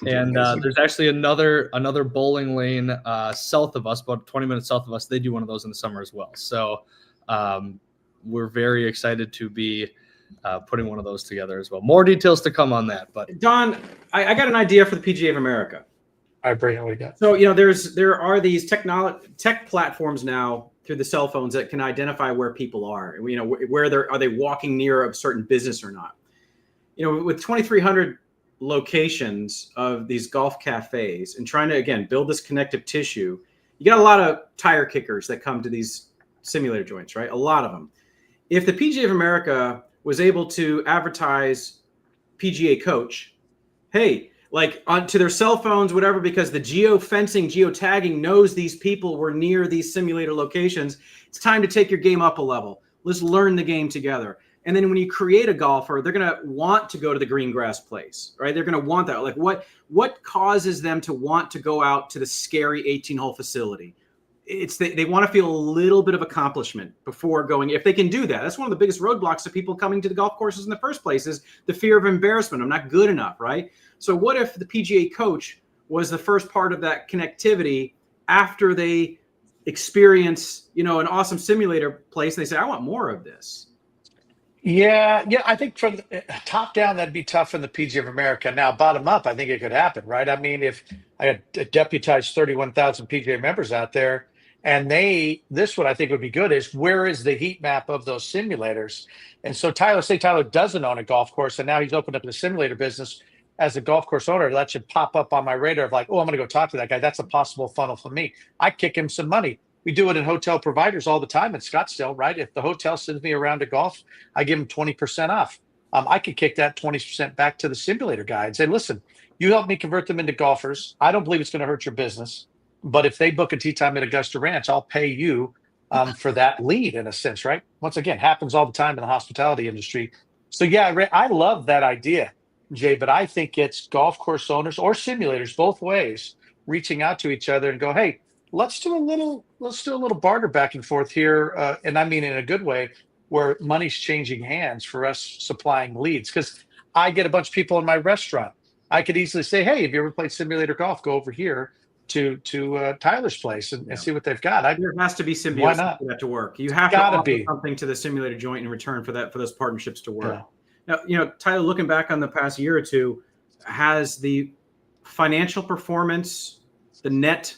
And there's actually another bowling lane south of us, about 20 minutes south of us. They do one of those in the summer as well. So we're very excited to be putting one of those together as well. More details to come on that. But Don, I got an idea for the PGA of America. All right, Brady, what we got? So, there are these tech platforms now through the cell phones that can identify where people are. Where are they walking near a certain business or not? With 2,300 locations of these golf cafes and trying to, again, build this connective tissue, you got a lot of tire kickers that come to these simulator joints, right? A lot of them. If the PGA of America was able to advertise PGA Coach, hey, like onto their cell phones, whatever, because the geofencing, geotagging knows these people were near these simulator locations. It's time to take your game up a level. Let's learn the game together. And then when you create a golfer, they're going to want to go to the green grass place, right? They're going to want that. Like what causes them to want to go out to the scary 18-hole facility? It's they want to feel a little bit of accomplishment before going. If they can do that, that's one of the biggest roadblocks to people coming to the golf courses in the first place is the fear of embarrassment. I'm not good enough, right? So what if the PGA Coach was the first part of that connectivity after they experience, an awesome simulator place and they say, I want more of this? Yeah. I think from top down, that'd be tough in the PGA of America. Now, bottom up, I think it could happen, right? I mean, if I had deputized 31,000 PGA members out there, and this what I think would be good is where is the heat map of those simulators? And so Tyler doesn't own a golf course, and now he's opened up the simulator business as a golf course owner. That should pop up on my radar of like, oh, I'm going to go talk to that guy. That's a possible funnel for me. I kick him some money. We do it in hotel providers all the time in Scottsdale, right? If the hotel sends me around to golf, I give them 20% off. I could kick that 20% back to the simulator guy and say, listen, you help me convert them into golfers. I don't believe it's going to hurt your business. But if they book a tee time at Augusta Ranch, I'll pay you for that lead in a sense, right? Once again, happens all the time in the hospitality industry. So, yeah, I love that idea, Jay, but I think it's golf course owners or simulators, both ways, reaching out to each other and go, hey, let's do a little barter back and forth here. And I mean, in a good way, where money's changing hands for us supplying leads. Because I get a bunch of people in my restaurant. I could easily say, hey, have you ever played simulator golf? Go over here to Tyler's place and see what they've got. There has to be symbiosis for that to work. You have to offer something to the simulator joint in return for those partnerships to work. Yeah. Now, Tyler, looking back on the past year or two, has the financial performance, the net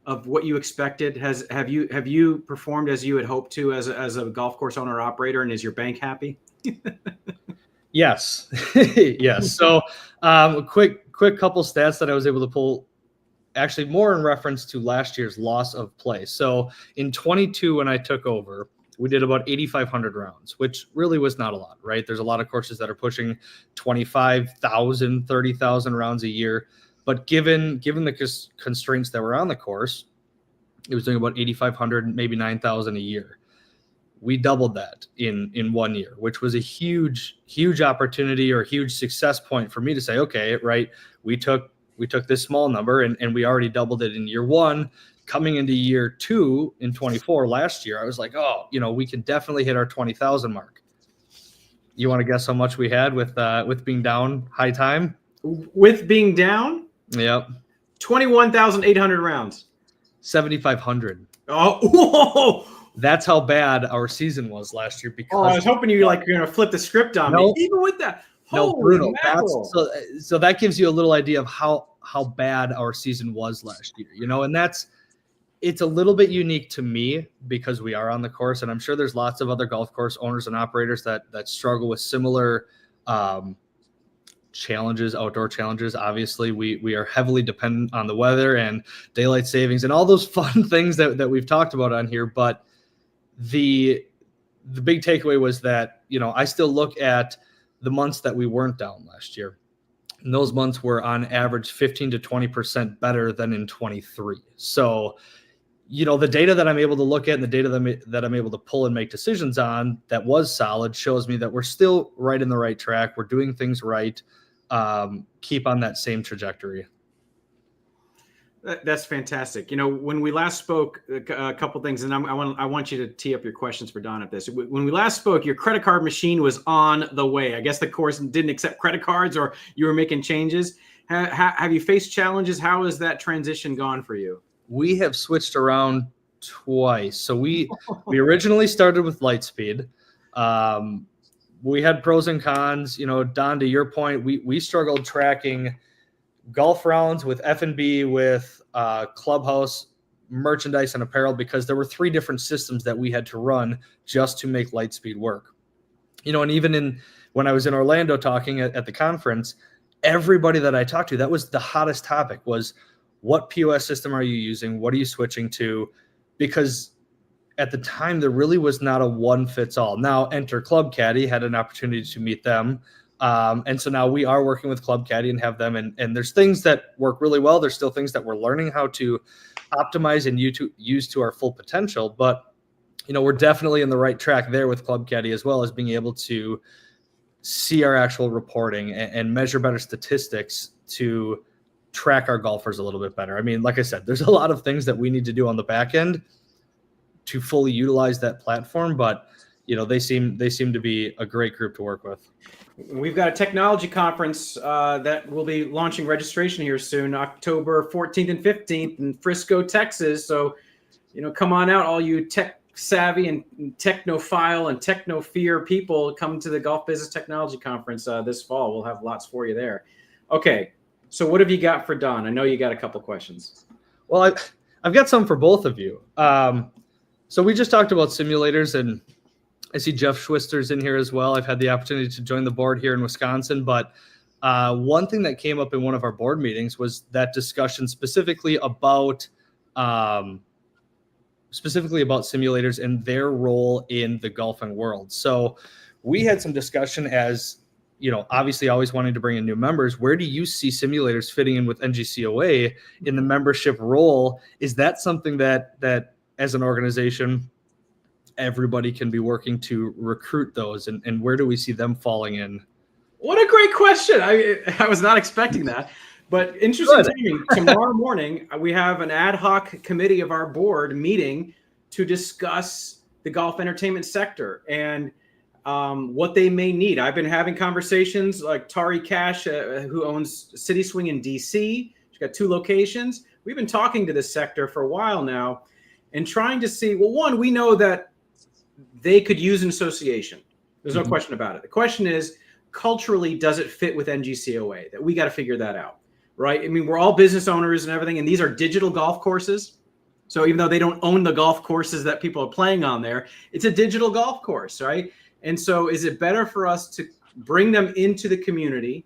of what you expected, have you performed as you had hoped to as a golf course owner or operator, and is your bank happy? Yes. Yes. So quick couple stats that I was able to pull, actually more in reference to last year's loss of play. So in 22, when I took over, we did about 8,500 rounds, which really was not a lot, right? There's a lot of courses that are pushing 25,000, 30,000 rounds a year. But given the constraints that were on the course, it was doing about 8,500, maybe 9,000 a year. We doubled that in 1 year, which was a huge opportunity or huge success point for me to say, okay, right, we took we took this small number and we already doubled it in year one. Coming into year two in 24 last year, I was like, oh, we can definitely hit our 20,000 mark. You want to guess how much we had with being down high time? With being down? Yep. 21,800 rounds. 7,500. Oh, whoa! That's how bad our season was last year. Because I was hoping you're going to flip the script on me. Even with that. No, brutal. So that gives you a little idea of how bad our season was last year, and it's a little bit unique to me because we are on the course, and I'm sure there's lots of other golf course owners and operators that struggle with similar challenges, outdoor challenges. Obviously, we are heavily dependent on the weather and daylight savings and all those fun things that we've talked about on here. But the big takeaway was that, I still look at the months that we weren't down last year. And those months were on average 15 to 20% better than in 23. So, the data that I'm able to look at and the data that I'm able to pull and make decisions on that was solid shows me that we're still right in the right track. We're doing things right. Keep on that same trajectory. That's fantastic. When we last spoke, a couple things, and I want you to tee up your questions for Don at this. When we last spoke, your credit card machine was on the way. I guess the course didn't accept credit cards, or you were making changes. Have you faced challenges? How has that transition gone for you? We have switched around twice. So we originally started with Lightspeed. We had pros and cons. Don, to your point, we struggled tracking golf rounds with F&B, with clubhouse merchandise and apparel, because there were 3 different systems that we had to run just to make Lightspeed work. And even when I was in Orlando talking at the conference, everybody that I talked to, that was the hottest topic, was what POS system are you using? What are you switching to? Because at the time, there really was not a one fits all. Now enter Club Caddie, had an opportunity to meet them. And so now we are working with Club Caddie and have them. And there's things that work really well. There's still things that we're learning how to optimize and use to our full potential. But, we're definitely in the right track there with Club Caddie, as well as being able to see our actual reporting and measure better statistics to track our golfers a little bit better. I mean, like I said, there's a lot of things that we need to do on the back end to fully utilize that platform. But, they seem to be a great group to work with. We've got a technology conference that will be launching registration here soon, October 14th and 15th in Frisco, Texas. So, come on out, all you tech savvy and technophile and technofear people. Come to the Golf Business Technology Conference this fall. We'll have lots for you there. Okay, so what have you got for Don? I know you got a couple questions. Well, I've got some for both of you. So we just talked about simulators, and I see Jeff Schwister's in here as well. I've had the opportunity to join the board here in Wisconsin, but one thing that came up in one of our board meetings was that discussion specifically about simulators and their role in the golfing world. So we had some discussion as, obviously always wanting to bring in new members. Where do you see simulators fitting in with NGCOA in the membership role? Is that something that as an organization, everybody can be working to recruit those, and where do we see them falling in? What a great question. I was not expecting that, but interesting timing. Tomorrow morning, we have an ad hoc committee of our board meeting to discuss the golf entertainment sector and what they may need. I've been having conversations like Tari Cash, who owns City Swing in DC. She's got 2 locations. We've been talking to this sector for a while now and trying to see, well, one, we know that they could use an association. There's no question about it. The question is, culturally, does it fit with NGCOA? That we got to figure that out, right? I mean, we're all business owners and everything, and these are digital golf courses. So even though they don't own the golf courses that people are playing on there, it's a digital golf course, right? And so is it better for us to bring them into the community,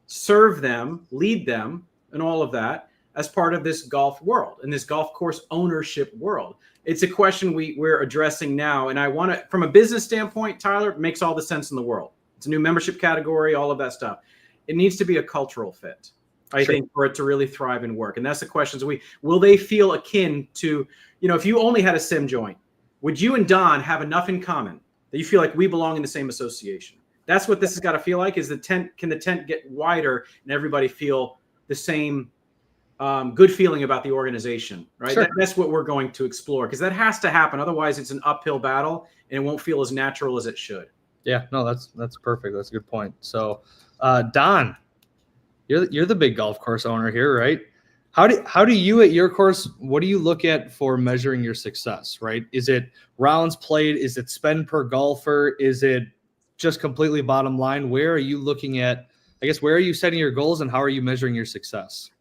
serve them, lead them, and all of that as part of this golf world and this golf course ownership world? It's a question we're addressing now. And I want to, from a business standpoint, Tyler, it makes all the sense in the world. It's a new membership category, all of that stuff. It needs to be a cultural fit, I think, for it to really thrive and work. And that's the questions will they feel akin to, if you only had a sim joint, would you and Don have enough in common that you feel like we belong in the same association? That's what this has got to feel like. Is can the tent get wider and everybody feel the same good feeling about the organization, right? Sure. That's what we're going to explore, because that has to happen. Otherwise, it's an uphill battle and it won't feel as natural as it should. Yeah, no, that's perfect. That's a good point. So, Don, you're the big golf course owner here, right? How do you at your course, what do you look at for measuring your success, right? Is it rounds played? Is it spend per golfer? Is it just completely bottom line? Where are you looking at, I guess, where are you setting your goals and how are you measuring your success?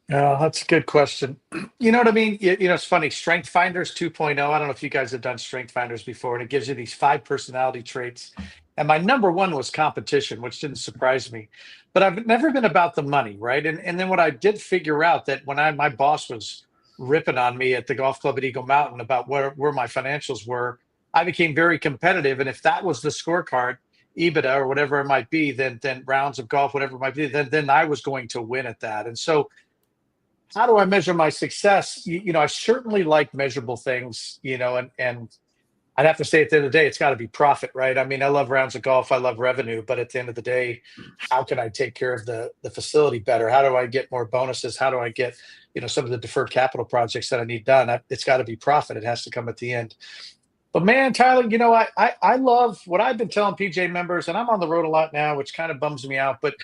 That's a good question. You know what I mean? It's funny. Strength Finders 2.0. I don't know if you guys have done Strength Finders before, and it gives you these 5 personality traits. And my number one was competition, which didn't surprise me. But I've never been about the money, right? And then what I did figure out that when my boss was ripping on me at the golf club at Eagle Mountain about where my financials were, I became very competitive. And if that was the scorecard, EBITDA or whatever it might be, then rounds of golf, whatever it might be, then I was going to win at that. And so how do I measure my success? I certainly like measurable things, and I'd have to say at the end of the day, it's got to be profit, right? I mean, I love rounds of golf. I love revenue. But at the end of the day, how can I take care of the facility better? How do I get more bonuses? How do I get, some of the deferred capital projects that I need done? It's got to be profit. It has to come at the end. But man, Tyler, I love what I've been telling PJ members, and I'm on the road a lot now, which kind of bums me out. But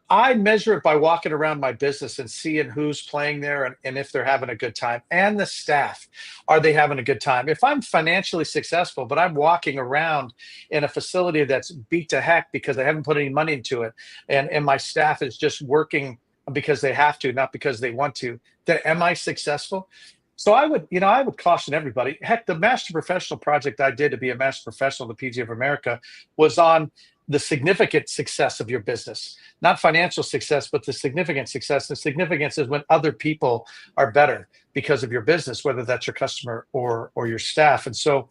I measure it by walking around my business and seeing who's playing there and if they're having a good time. And the staff, are they having a good time? If I'm financially successful, but I'm walking around in a facility that's beat to heck because I haven't put any money into it, and my staff is just working because they have to, not because they want to, then am I successful? So I would caution everybody. Heck, the Master Professional project I did to be a Master Professional at the PGA of America was on the significant success of your business, not financial success, but the significant success. The significance is when other people are better because of your business, whether that's your customer or your staff. And so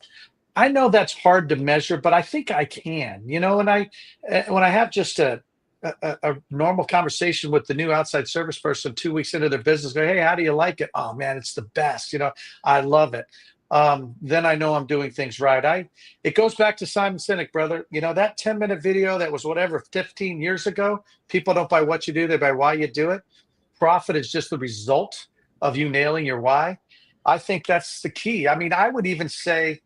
I know that's hard to measure, but I think I can, and when I have just a normal conversation with the new outside service person 2 weeks into their business, go, hey, how do you like it? Oh man, it's the best. I love it. Then I know I'm doing things right. It goes back to Simon Sinek, brother. That 10-minute video that was 15 years ago, people don't buy what you do, they buy why you do it. Profit is just the result of you nailing your why. I think that's the key. I mean, I would even say,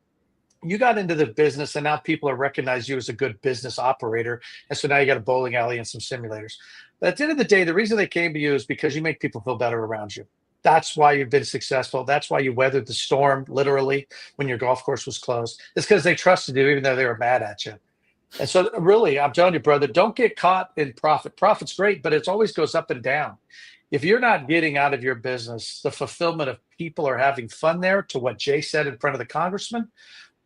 you got into the business and now people are recognize you as a good business operator. And so now you got a bowling alley and some simulators. But at the end of the day, the reason they came to you is because you make people feel better around you. That's why you've been successful. That's why you weathered the storm, literally, when your golf course was closed. It's because they trusted you, even though they were mad at you. And so really, I'm telling you, brother, don't get caught in profit. Profit's great, but it always goes up and down. If you're not getting out of your business the fulfillment of people are having fun there, to what Jay said in front of the congressman,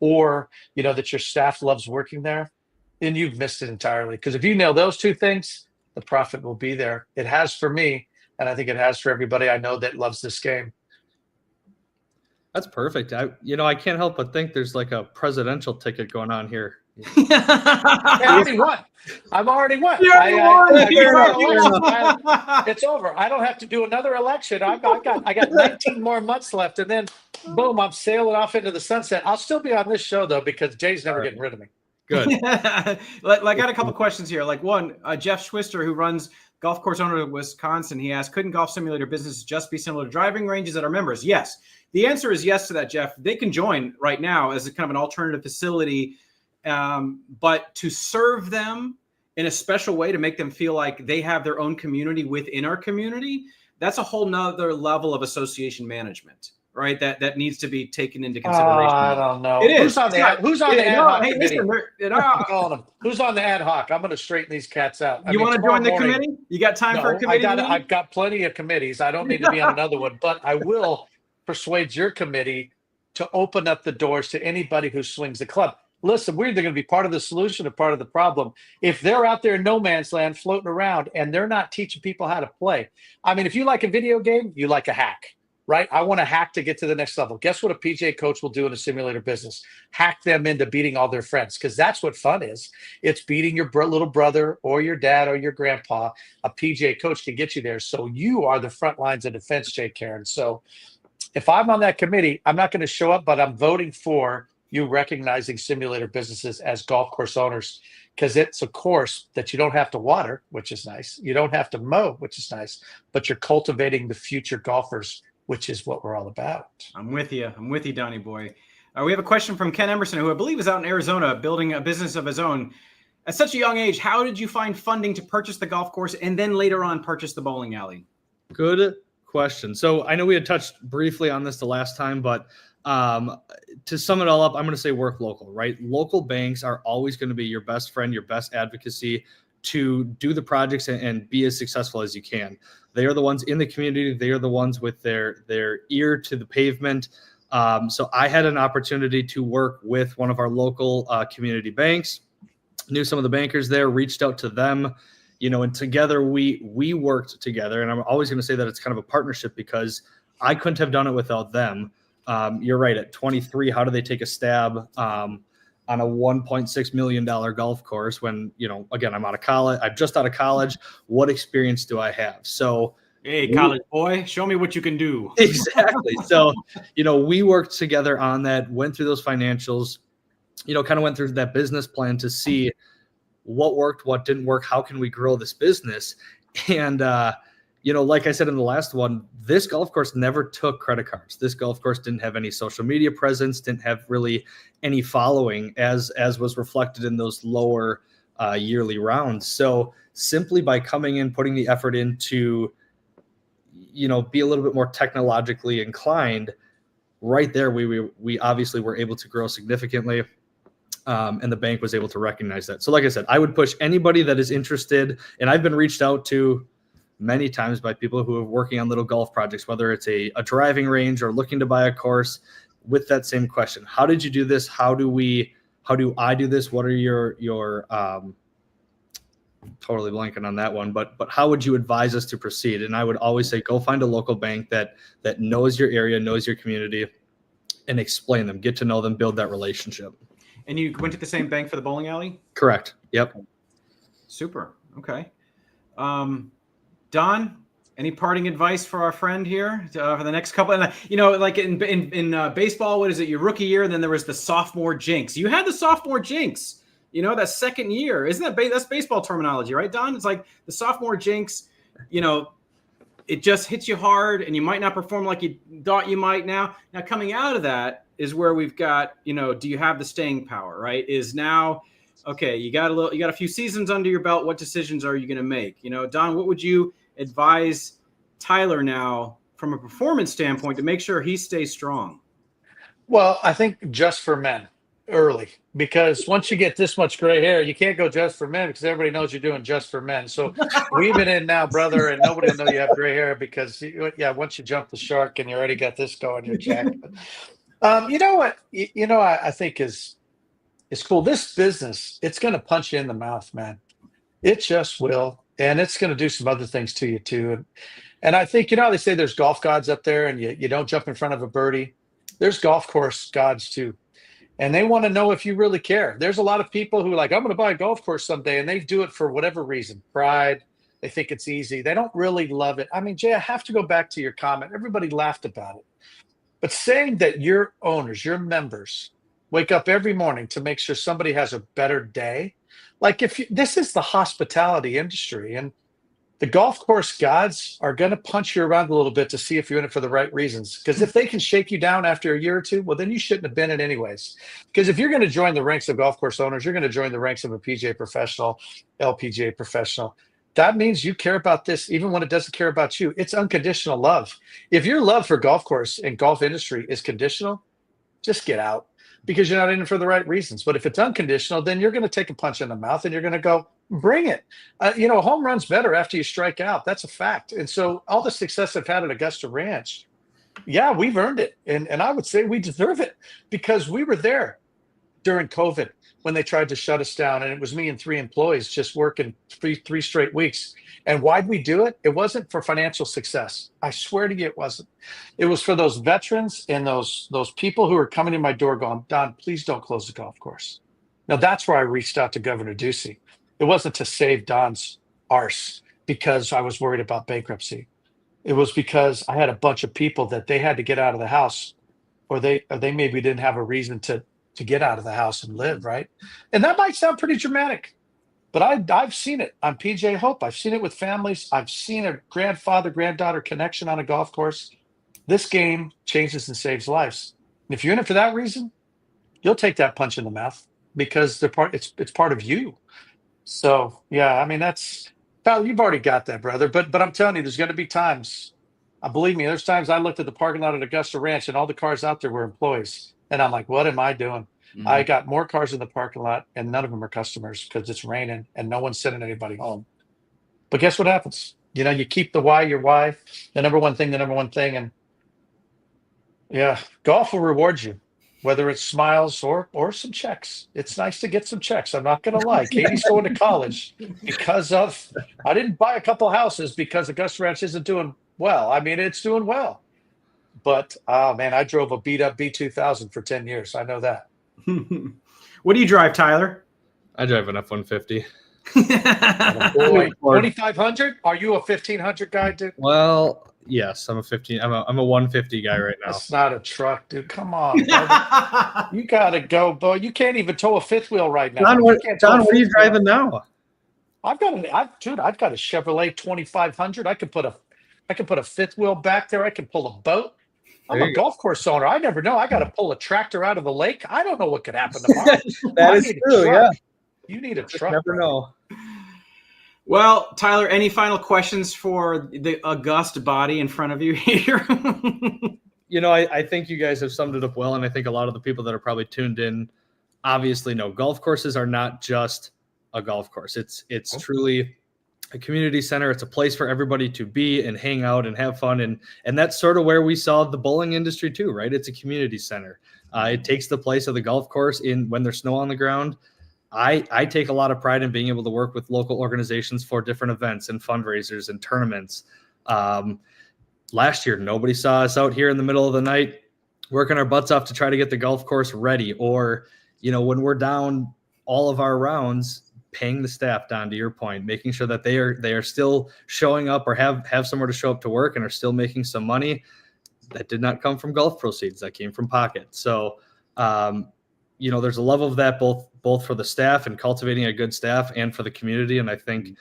or that your staff loves working there, then you've missed it entirely. Because if you nail those two things, the profit will be there. It has for me, and I think it has for everybody I know that loves this game. That's perfect. I can't help but think there's like a presidential ticket going on here. I already won. I've already won. It's over. I don't have to do another election. I got 19 more months left, and then boom, I'm sailing off into the sunset. I'll still be on this show though, because Jay's never getting rid of me. Good. I got a couple questions here. Like one, Jeff Schwister, who runs golf course owner in Wisconsin, he asked, couldn't golf simulator businesses just be similar to driving ranges that are members? Yes. The answer is yes to that, Jeff. They can join right now as a kind of an alternative facility. But to serve them in a special way, to make them feel like they have their own community within our community, that's a whole nother level of association management, right? That needs to be taken into consideration. I don't know. It Who's is. on the ad hoc committee? Listen, Calling them. Who's on the ad hoc? I'm going to straighten these cats out. You want to join the committee? You got time for a committee? I've got plenty of committees. I don't need to be on another one, but I will persuade your committee to open up the doors to anybody who swings the club. Listen, we're either going to be part of the solution or part of the problem. If they're out there in no man's land floating around and they're not teaching people how to play. I mean, if you like a video game, you like a hack, right? I want a hack to get to the next level. Guess what a PGA coach will do in a simulator business? Hack them into beating all their friends, because that's what fun is. It's beating your little brother or your dad or your grandpa. A PGA coach can get you there. So you are the front lines of defense, Jay Karen. So if I'm on that committee, I'm not going to show up, but I'm voting for you recognizing simulator businesses as golf course owners, because it's a course that you don't have to water, which is nice. You don't have to mow, which is nice, but you're cultivating the future golfers, which is what we're all about. I'm with you, Donnie boy. We have a question from Ken Emerson, who I believe is out in Arizona building a business of his own. At such a young age, how did you find funding to purchase the golf course and then later on purchase the bowling alley? Good question. So I know we had touched briefly on this the last time, but to sum it all up, I'm going to say work local, right? Local banks are always going to be your best friend, your best advocacy to do the projects and be as successful as you can. They are the ones in the community. They are the ones with their ear to the pavement. So I had an opportunity to work with one of our local community banks, knew some of the bankers there, reached out to them, and together we worked together. And I'm always going to say that it's kind of a partnership because I couldn't have done it without them. You're right. At 23, how do they take a stab on a $1.6 million golf course when, again, I'm out of college. I'm just out of college. What experience do I have? So, hey, college boy, show me what you can do. Exactly. So, we worked together on that, went through those financials, kind of went through that business plan to see what worked, what didn't work, how can we grow this business? And, like I said in the last one, this golf course never took credit cards. This golf course didn't have any social media presence, didn't have really any following as was reflected in those lower yearly rounds. So simply by coming in, putting the effort into, be a little bit more technologically inclined, right there, we obviously were able to grow significantly. And the bank was able to recognize that. So like I said, I would push anybody that is interested, and I've been reached out to many times by people who are working on little golf projects, whether it's a driving range or looking to buy a course, with that same question. How did you do this? How do I do this? What are your totally blanking on that one, but how would you advise us to proceed? And I would always say, go find a local bank that knows your area, knows your community, and explain them, get to know them, build that relationship. And you went to the same bank for the bowling alley? Correct. Yep. Super. Okay. Don, any parting advice for our friend here for the next couple? And like in baseball, what is it? Your rookie year, and then there was the sophomore jinx. You had the sophomore jinx. That second year, isn't that that's baseball terminology, right, Don? It's like the sophomore jinx. It just hits you hard, and you might not perform like you thought you might. Now coming out of that is where we've got, do you have the staying power, right? Is now, okay, you got a few seasons under your belt. What decisions are you going to make? Don, what would you advise Tyler now from a performance standpoint to make sure he stays strong? Well, I think just for men early, because once you get this much gray hair, you can't go just for men because everybody knows you're doing just for men. So weave it in now, brother, and nobody will know you have gray hair because, once you jump the shark and you already got this going, you're jacked. You know what? I think is cool. This business, it's going to punch you in the mouth, man. It just will. And it's going to do some other things to you too. And I think, they say there's golf gods up there and you don't jump in front of a birdie. There's golf course gods too. And they want to know if you really care. There's a lot of people who are like, I'm going to buy a golf course someday. And they do it for whatever reason. Pride. They think it's easy. They don't really love it. I mean, Jay, I have to go back to your comment. Everybody laughed about it. But saying that your owners, your members, wake up every morning to make sure somebody has a better day. Like this is the hospitality industry, and the golf course gods are going to punch you around a little bit to see if you're in it for the right reasons. Because if they can shake you down after a year or two, well, then you shouldn't have been in anyways. Because if you're going to join the ranks of golf course owners, you're going to join the ranks of a PGA professional, LPGA professional. That means you care about this even when it doesn't care about you. It's unconditional love. If your love for golf course and golf industry is conditional, just get out because you're not in it for the right reasons. But if it's unconditional, then you're going to take a punch in the mouth and you're going to go, bring it. A home run's better after you strike out. That's a fact. And so all the success I've had at Augusta Ranch, yeah, we've earned it. And I would say we deserve it because we were there during COVID when they tried to shut us down. And it was me and 3 employees just working three straight weeks. And why'd we do it? It wasn't for financial success. I swear to you, it wasn't. It was for those veterans and those people who were coming in my door going, Don, please don't close the golf course. Now, that's where I reached out to Governor Ducey. It wasn't to save Don's arse because I was worried about bankruptcy. It was because I had a bunch of people that they had to get out of the house or they maybe didn't have a reason to to get out of the house and live, right? And that might sound pretty dramatic, but I've seen it on PGA Hope. I've seen it with families. I've seen a grandfather-granddaughter connection on a golf course. This game changes and saves lives. And if you're in it for that reason, you'll take that punch in the mouth because it's part of you. So yeah, I mean Tyler, you've already got that, brother. But I'm telling you, there's going to be times. Believe me, there's times I looked at the parking lot at Augusta Ranch and all the cars out there were employees, and I'm like, what am I doing? Mhm. I got more cars in the parking lot, and none of them are customers because it's raining and no one's sending anybody home. But guess what happens? You keep the why your why, the number one thing, and yeah, golf will reward you, whether it's smiles or some checks. It's nice to get some checks. I'm not going to lie. Katie's going to college because I didn't buy a couple houses because Augusta Ranch isn't doing well. I mean, it's doing well. But, man, I drove a beat-up B2000 for 10 years. I know that. What do you drive, Tyler? I drive an F-150. Boy, 2,500? Are you a 1,500 guy, dude? Well, yes, I'm a 150 guy right now. That's not a truck, dude. Come on, you gotta go, boy. You can't even tow a fifth wheel right now. Don, what are you driving now? I've got a Chevrolet 2,500. I could put a fifth wheel back there. I can pull a boat. I'm a golf course owner. I never know. I got to pull a tractor out of the lake. I don't know what could happen tomorrow. That is true. Yeah, you need a truck. Never know. Well, Tyler, any final questions for the august body in front of you here? I think you guys have summed it up well, and I think a lot of the people that are probably tuned in obviously know golf courses are not just a golf course. It's truly a community center. It's a place for everybody to be and hang out and have fun. And that's sort of where we saw the bowling industry too, right? It's a community center. It takes the place of the golf course when there's snow on the ground. I take a lot of pride in being able to work with local organizations for different events and fundraisers and tournaments. Last year, nobody saw us out here in the middle of the night working our butts off to try to get the golf course ready. Or, when we're down all of our rounds, paying the staff, Don, to your point, making sure that they are still showing up or have somewhere to show up to work and are still making some money. That did not come from golf proceeds. That came from pocket. So, there's a love of that both for the staff and cultivating a good staff and for the community. And I think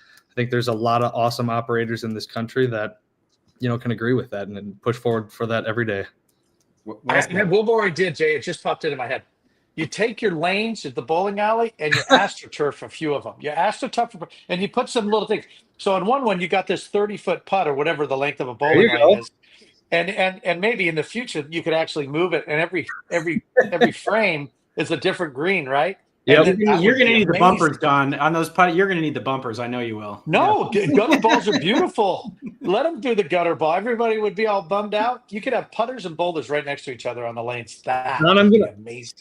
there's a lot of awesome operators in this country that, can agree with that and push forward for that every day. What already did, Jay, it just popped into my head. You take your lanes at the bowling alley and you astroturf a few of them. You astroturf and you put some little things. So on one you got this 30-foot putt or whatever the length of a bowling lane is. And maybe in the future you could actually move it, and every frame is a different green, right? Yeah, you're going to need the bumpers, Don. On those putts, you're going to need the bumpers. I know you will. No, gutter balls are beautiful. Let them do the gutter ball. Everybody would be all bummed out. You could have putters and boulders right next to each other on the lanes. That would be amazing.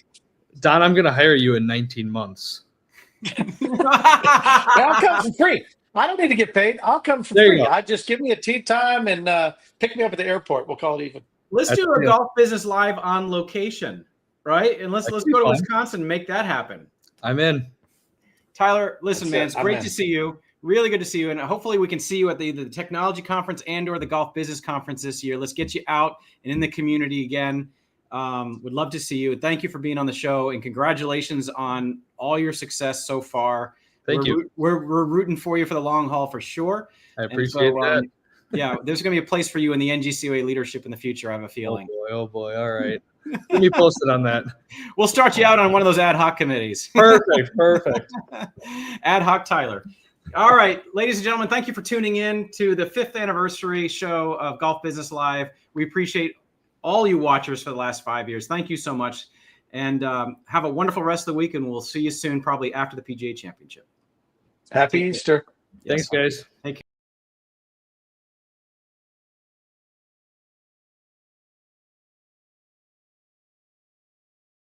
Don, I'm going to hire you in 19 months. I'll come for free. I don't need to get paid. I'll come for free. I just give me a tee time and pick me up at the airport. We'll call it even. Let's do a Golf Business Live on location, right? And let's go to Wisconsin and make that happen. I'm in. Tyler, listen, man, it's great to see you. Really good to see you. And hopefully we can see you at either the technology conference and or the golf business conference this year. Let's get you out and in the community again. Would love to see you. Thank you for being on the show, and congratulations on all your success so far. Thank you. We're rooting for you for the long haul for sure. I appreciate that. Yeah, there's going to be a place for you in the NGCOA leadership in the future, I have a feeling. Oh boy. All right. Keep me posted on that. We'll start you out on one of those ad hoc committees. Perfect. Ad hoc Tyler. All right, ladies and gentlemen, thank you for tuning in to the 5th anniversary show of Golf Business Live. We appreciate all you watchers for the last 5 years. Thank you so much. And have a wonderful rest of the week, and we'll see you soon, probably after the PGA Championship. Happy Easter. Thanks, guys. Take care.